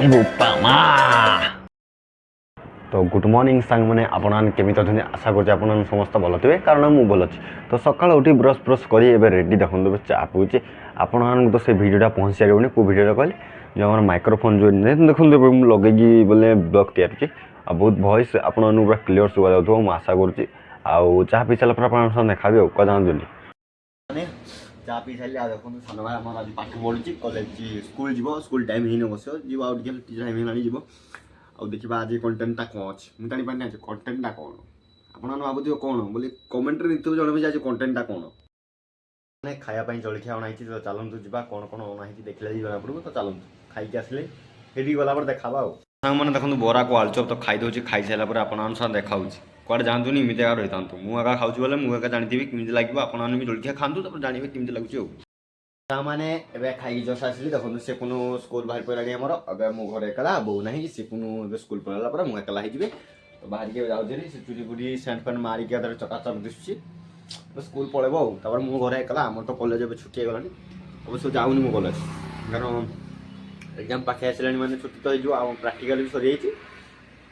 ବୋପା तो good morning सांग मैंने आपण केमी अच्छा आशा कर समस्त भल थे कारण मुझे भल अच्छी तो सकाल उठी ब्रश ब्रश कर रेडी देखो चा पीछे आपण तो से भिडियोटा पहुँच सारे कौ भिडियो कहले जो आम माइक्रोफोन जो देखो लगे बोले ब्लॉग तैयार आ बहुत वॉइस आप पूरा क्लीयर शुभा जाऊँ मुझे आशा करुँच आउ चाह पी सारा पर देखा कह जानी चाह पी सारे देखो सान भाई आम आज पाठ पढ़ुची कॉलेज स्कूल जीव स्कूल टाइम ही बस जीव आउ टाइम है जीव आ देखा आज कंटेन्टा कौन अच्छे मुझे जापानी आज कंटेन्टा कौन आप भावुव कौन बोले कमेंट देखते जनइबे आज कंटेन्टा कौन मैंने खायापाई जलखिया अणाई तो चलतु जा कौन कौन अणाई देखले जना पड़ो तो चलतु खाई आसले ये गला देखा मैंने देखो बरा को आलुचप तो खाईदे खाई सारा आप देखा कड़े जातुनि इमती रही था मुझे खाऊँ बोले मुझे जानी कमी लगे आपने भी जलखिया खातु जानवे कमी लगुच मैंने एवं खाई जस आसली देखो से कुनु स्कूल बाहर पड़ानी आमर अब मो घर एकला बो ना सी कुनु स्कूल पढ़ाला मुझे एकला हो बाहर के जाऊँ से चुरी फुरी सेंट पेंट मारिक चकाचक दिशुची तो स्कूल पलैब मो घर एकला आम तो कॉलेज अब छुट्टी होगा अवश्य जाऊनी मो कॉलेज कारण एग्जाम पाखे आसला मैंने छुट्टी तो हो प्राक्टिकल भी सरी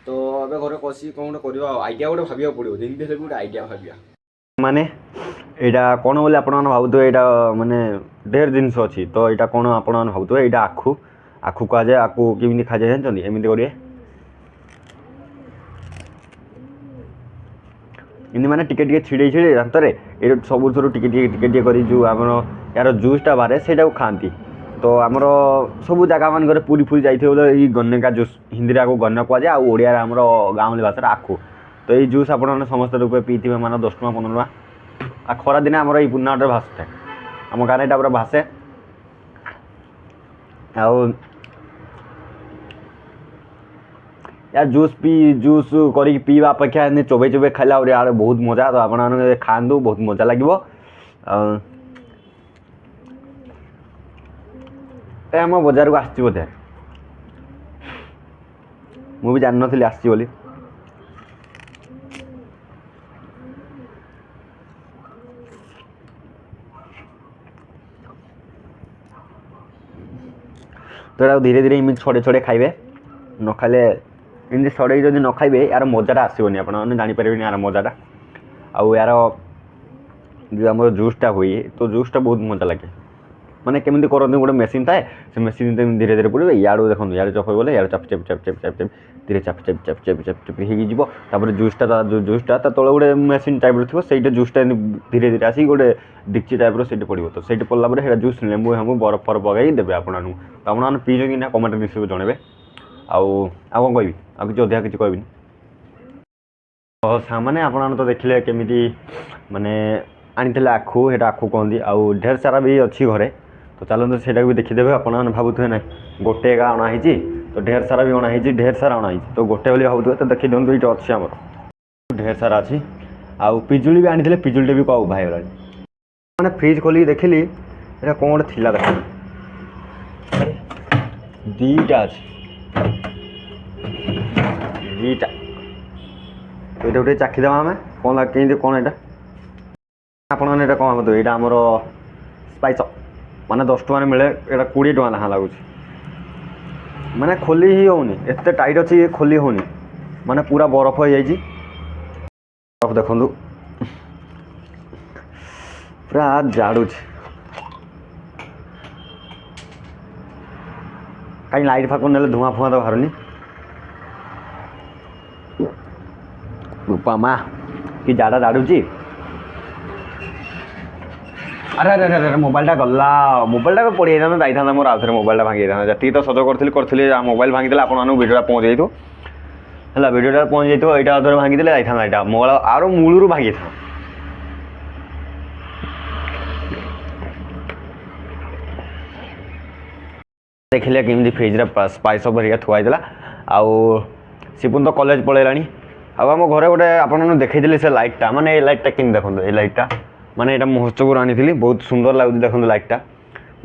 तो अब घर कषि कौन गोटे कर आइडिया गोटे भाव पड़ो जमी हेल्ले गोटे आइडिया भाविया माने यहाँ कौन बोले आप भावुए यहाँ मानने ढेर जिनस अच्छी तो यहाँ कौन आप भावुए यहाँ आखु आखु कह जाए आखु केमी खा जाए जानते एमती करेंगे इमती मैंने टिके टिके छिड़े छिड़े दांत ये सब टिके कर जो आम यार जूसटा बाहर से खाती तो आमर सब जगह मान पूरी फूरी जाइए बोले ये गन्ने का जूस हिंदी को गन्ना कह जाए आड़िया आम गाँवली भाषा आखु तो ये जूस आप समस्त रूपे पीते मान 10 टଙ୍କା 15 टଙ୍କା आ खरा दिन आम ये पुना भासुए आम गाँव यहाँ पूरा भासे यार जूस कर पीवा अपेक्षा चोबे चोबे खाला यार बहुत मजा तो आप खातु बहुत मजा लगे आम बजार को आसी बोधे मुझे जान नी आसी बोली तो यहाँ धीरे धीरे इमती छड़े छड़े खाइबे न खाले इमती छड़े जब न खाइबे यार मजाटा आसोनी आप जानीपर यार मजाटा आउ यार जो आम जूसटा हुए तो जूसटा बहुत मजा लगे मैंने केमी करते गोटे मेसीन थाए से मेसीन धीरे धीरे पड़े यार देखो यार चप बोले यार चप चप चप चप चप चप धीरे चप चप चप चप चप चप होपर जूसटा जूसटा तले गोटे मेसीन टाइप थो से जूसटा धीरे धीरे आसिक गोटे डिक्ची टाइप से पड़ो तो से पड़ला जूस लेंबू हेम्बू बरफ फरफ पकई देवे आपको तो आपने पीछे कि ना कमेंट निश्चय जनइबे आउ कौन कह किसी अधिका किसी कहबी तो सामने आपने तो देखिले केमी माने आनी आखु ये आखु कहती आउ ढेर सारा भी अच्छी घरे तो चलते से भी देखीदे आप भावुए ना गोटे का अणाई तो ढेर सारा भी अणाई ढेर सारा अणाई तो गोटे बोली भावुए तो देखी दिखाँ ये अच्छी आम ढेर सारा अच्छी आउ पिजुली भी आनी पिजुली भी कौ भाई मैंने फ्रिज खोल देखिली ये कौन गोटे थी देख दीटा अच्छी दीटा तो ये गोटे चाखीदे आम कौन लगे कौन यहाँ आपने कौन भाव यहाँ आमर स्पाइस माने 10 टଙ୍କା मिले यहाँ 20 टଙ୍କା लेखा लगुच माने खोली ही होनी एत टाइट अच्छी ये खोली होनी माने पूरा बरफ हो जाइए बरफ देखु पूरा जाड़ुच कहीं लाइट फाक ना धुआं फुआ तो बाहर रूपा माँ कि जाड़ा जाड़ुची अरे अरे अरे मोबाइलटा गला मोबाइलटा पड़ी जाता जाता मोर आउ थे मोबाइलटा भांगी जाता जी तो सज करी मोबाइल भांगी आपको भिडियोटा पहुँच जाइए है भिडियोटा पहुँच जाइए यहाँ आउे भांगी जाता मोबाइल आर मूलू भांगी था देखिले केमी फ्रिज स्पाइस हरिका थुआईला आउ सिपुन तो कॉलेज पलैला आम घरे गोटे आपने देखी से लाइटा माने ये लाइटा कि देखो ये लाइटा माने यहाँ महोत्सव आनी बहुत सुंदर लगुच देखो लाइटा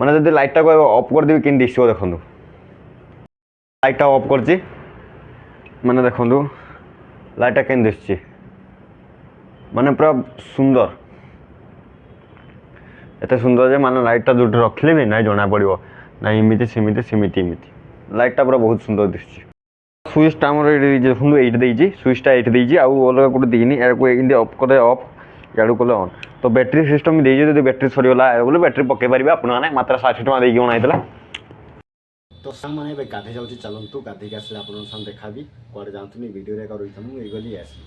माने जब लाइटा को अफ करदेवी कि दिशो देखो लाइटा अफ कर माने देखो लाइटा कि दिशुची माने पूरा सुंदर एत सुंदर जे माने लाइटा जो रखिले भी ना जना पड़ो ना इमिति सिमिति सिमिति इमिति ଲାଇଟ୍ଟା ପୁରା ବହୁତ ସୁନ୍ଦର ଦିଶୁଛି। ସୁଇଚ୍ଟା ଆମର ଏଇଠି ଦେଖନ୍ତୁ, ଏଇଠି ଦେଇଛି ସୁଇଚ୍ଟା, ଏଇଠି ଦେଇଛି, ଆଉ ଅଲଗା କେଉଁଠି ଦେଇନି। ଏହାକୁ ଏମିତି ଅଫ୍ କଲେ ଅଫ୍, ଇଆଡ଼କୁ କଲେ ଅନ୍। ତ ବ୍ୟାଟେରୀ ସିଷ୍ଟମ୍ ଦେଇଛି, ଯଦି ବ୍ୟାଟେରୀ ସରିଗଲା ବୋଲେ ବ୍ୟାଟେରୀ ପକାଇ ପାରିବେ ଆପଣମାନେ। ମାତ୍ର 60 ଟଙ୍କା ଦେଇକି ଅଣା ହେଇଥିଲା। ତ ସାଙ୍ଗମାନେ ଏବେ ଗାଧୋଇ ଯାଉଛି, ଚାଲନ୍ତୁ ଗାଧୋଇକି ଆସିଲେ ଆପଣଙ୍କ ସାଙ୍ଗେ ଦେଖାବି। କୁଆଡ଼େ ଯାଆନ୍ତୁନି, ଭିଡ଼ିଓରେ ଏକା ରହିଥାନ୍ତୁ, ମୁଁ ଏଇଗଲି ଆସିଲି।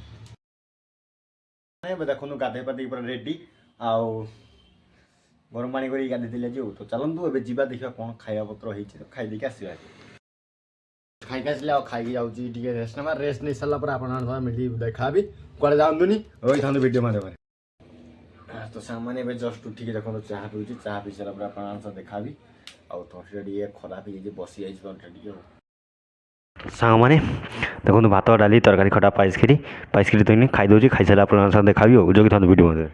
ଏବେ ଦେଖନ୍ତୁ ଗାଧୋଇ ପାଧେଇ ପୁରା ରେଡ଼ି, ଆଉ ଗରମ ପାଣି କରିକି ଗାଧୋଇଥିଲେ ଆଜି। ତ ଚାଲନ୍ତୁ ଏବେ ଯିବା ଦେଖିବା କ'ଣ ଖାଇବା ପତ୍ର ହେଇଛି, ତ ଖାଇଦେଇକି ଆସିବା। ଖାଇକି ଆସିଲେ ଆଉ ଖାଇକି ଯାଉଛି ଟିକେ ରେଷ୍ଟ ନେବା। ରେଷ୍ଟ ନେଇ ସାରିଲା ପରେ ଆପଣଙ୍କ ସହ ମିଳି ଦେଖାବି। କୁଆଡ଼େ ଯାଆନ୍ତୁନି, ରହିଥାନ୍ତୁ ଭିଡ଼ିଓ ମାଧ୍ୟମରେ। ତ ସାଙ୍ଗମାନେ ଏବେ ଜଷ୍ଟ ଉଠିକି ଦେଖନ୍ତୁ ଚାହା ପିଉଛି। ଚାହା ପିଇ ସାରିଲା ପରେ ଆପଣଙ୍କ ସହ ଦେଖାବି। ଆଉ ତଣ୍ଟିଟା ଟିକେ ଖରାପ ହେଇଯାଇଛି, ବସିଯାଇଛି ତଣ୍ଟିଟା ଟିକେ। ସାଙ୍ଗମାନେ ଦେଖନ୍ତୁ ଭାତ, ଡାଲି, ତରକାରୀ, ଖଟା, ପାଇସ୍କିରି ତৈନି ଖାଇଦେଉଛି। ଖାଇସାରିଲା ଆପଣଙ୍କ ସହ ଦେଖାବି ଆଉ, ଜଗିଥାନ୍ତୁ ଭିଡ଼ିଓ ମଧ୍ୟରେ।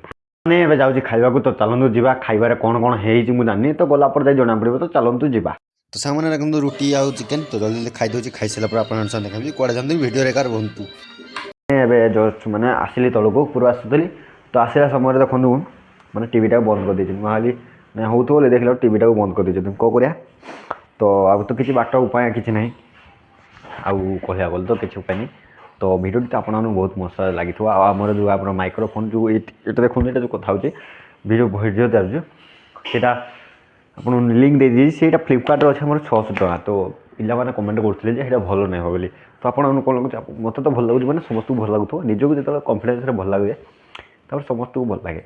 ମାନେ ଏବେ ଯାଉଛି ଖାଇବାକୁ, ତ ଚାଲନ୍ତୁ ଯିବା। ଖାଇବାରେ କ'ଣ କ'ଣ ହେଇଛି ମୁଁ ଜାଣିନି, ତ ଗଲା ପରେ ଯାଇ ଜଣାପଡ଼ିବ। ତ ଚାଲନ୍ତୁ ଯିବା। ତ ସାଙ୍ଗମାନେ ଦେଖନ୍ତୁ ରୁଟି ଆଉ ଚିକେନ୍, ତ ଜଲ୍ଦି ଜଲ୍ଦି ଖାଇଦେଉଛି। ଖାଇସାରିଲା ପରେ ଆପଣଙ୍କ ସହ ଦେଖାବି। କୁଆଡ଼େ ଯାଆନ୍ତୁ, ଭିଡ଼ିଓରେ ଏକା ରୁହନ୍ତୁ। ଏବେ ଜଷ୍ଟ ମାନେ ଆସିଲି ତଳକୁ, ଉପରୁ ଆସୁଥିଲି। ତ ଆସିଲା ସମୟରେ ଦେଖନ୍ତୁ ମାନେ ଟିଭିଟାକୁ ବନ୍ଦ କରିଦେଇଛି। ମୁଁ ଭାବିଲି ମାନେ ହେଉଥିବ ବୋଲି, ଦେଖିଲା ଟିଭିଟାକୁ ବନ୍ଦ କରିଦେଇଛନ୍ତି। କ'ଣ କରିବା, ତ ଆଉ ତ କିଛି ବାଟ ଉପାୟ କିଛି ନାହିଁ, ଆଉ କହିବାକୁ ଗଲେ ତ କିଛି ଉପାୟ ନାହିଁ। ତ ଭିଡ଼ିଓଟି ତ ଆପଣମାନଙ୍କୁ ବହୁତ ମସ୍ତ ଲାଗିଥିବ। ଆଉ ଆମର ଯେଉଁ ଆମର ମାଇକ୍ରୋଫୋନ୍ ଯେଉଁ ଏଇଟା ଦେଖନ୍ତୁ, ଏଇଟା ଯେଉଁ କଥା ହେଉଛି ଭିଡ଼ିଓ ଚାଲୁଛି, ସେଇଟା ଆପଣଙ୍କୁ ଲିଙ୍କ୍ ଦେଇଦେଇଛି। ସେଇଟା ଫ୍ଲିପକାର୍ଟରେ ଅଛି ଆମର 600 ଟଙ୍କା। ତ ପିଲାମାନେ କମେଣ୍ଟ କରୁଥିଲେ ଯେ ସେଇଟା ଭଲ ନାହିଁ ବୋଲି। ତ ଆପଣଙ୍କୁ କ'ଣ ଲାଗୁଛି? ମୋତେ ତ ଭଲ ଲାଗୁଛି, ମାନେ ସମସ୍ତଙ୍କୁ ଭଲ ଲାଗୁଥିବ। ନିଜକୁ ଯେତେବେଳେ କନଫିଡେନ୍ସରେ ଭଲ ଲାଗୁଛି, ତାପରେ ସମସ୍ତଙ୍କୁ ଭଲ ଲାଗେ।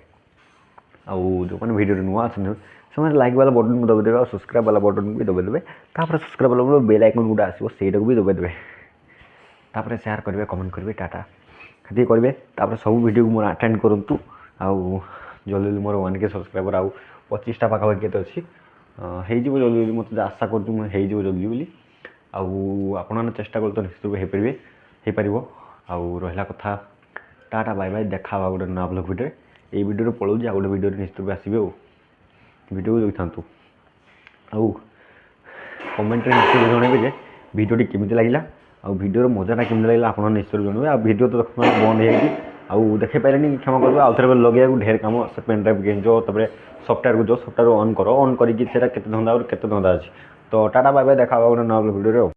ଆଉ ଯେଉଁମାନେ ଭିଡ଼ିଓରେ ନୂଆ ଅଛନ୍ତି ସେମାନେ ଲାଇକ୍ ବାଲା ବଟନ୍କୁ ଦବାଇଦେବେ, ଆଉ ସବସ୍କ୍ରାଇବ୍ ବାଲା ବଟନ୍କୁ ବି ଦବାଇଦେବେ। ତାପରେ ସବସ୍କ୍ରାଇବ୍ ବାଲା ବେଲ୍ ଆଇକନ୍ ଗୋଟେ ଆସିବ, ସେଇଟାକୁ ବି ଦବାଇଦେବେ। ତାପରେ ସେୟାର କରିବେ, କମେଣ୍ଟ କରିବେ, ଟାଟା ଖାତିକି କରିବେ। ତାପରେ ସବୁ ଭିଡ଼ିଓକୁ ମୋର ଆଟେଣ୍ଡ କରନ୍ତୁ। ଆଉ ଜଲ୍ଦି ଜଲ୍ଦି ମୋର 1K ସବସ୍କ୍ରାଇବର୍ ଆଉ 25ଟା ପାଖାପାଖି କେତେ ଅଛି, ହେଇଯିବ ଜଲ୍ଦି ଜଲ୍ଦି। ମୋତେ ଆଶା କରୁଛି ମୁଁ ହେଇଯିବ ଜଲ୍ଦି ବୋଲି। ଆଉ ଆପଣମାନେ ଚେଷ୍ଟା କଲେ ତ ନିଶ୍ଚିତ ହେଇପାରିବ। ଆଉ ରହିଲା କଥା, ଟାଟା ବାଇ ବାଇ, ଦେଖା ହେବା ଗୋଟେ ନୂଆ ବ୍ଲଗ୍ ଭିଡ଼ିଓରେ। ଏଇ ଭିଡ଼ିଓରେ ପଳାଉଛି, ଆଉ ଗୋଟେ ଭିଡ଼ିଓରେ ନିଶ୍ଚିତ ଆସିବେ। ଆଉ ଭିଡ଼ିଓକୁ ଦେଖିଥାନ୍ତୁ, ଆଉ କମେଣ୍ଟରେ ନିଶ୍ଚିତ ଜଣାଇବେ ଯେ ଭିଡ଼ିଓଟି କେମିତି ଲାଗିଲା, ଆଉ ଭିଡ଼ିଓର ମଜାଟା କେମିତି ଲାଗିଲା ଆପଣ ନିଶ୍ଚିତ ଜଣାଇବେ। ଆଉ ଭିଡ଼ିଓ ତ ଦେଖନ୍ତୁ ବନ୍ଦ ହେଇଯାଇଛି, ଆଉ ଦେଖାଇ ପାରିଲେନି, କ୍ଷମା କରିବେ। ଆଉ ଥରେ ଲଗେଇବାକୁ ଢେର କାମ। ସେ ପେନ୍ ଡ୍ରାଇଭ୍ ଗେଞ୍ଜ, ତାପରେ ସଫ୍ଟୱେୟାରକୁ ଯାଅ, ସଫ୍ଟୱେୟାର ଅନ୍ କର, ଅନ୍ କରିକି ସେଇଟା କେତେ ଧନ୍ଦା ଅଛି। ତ ଟାଟା ବାଇ ବାଇ, ଦେଖା ହେବା ଗୋଟେ ନୂଆ ଭିଡ଼ିଓରେ ଆଉ।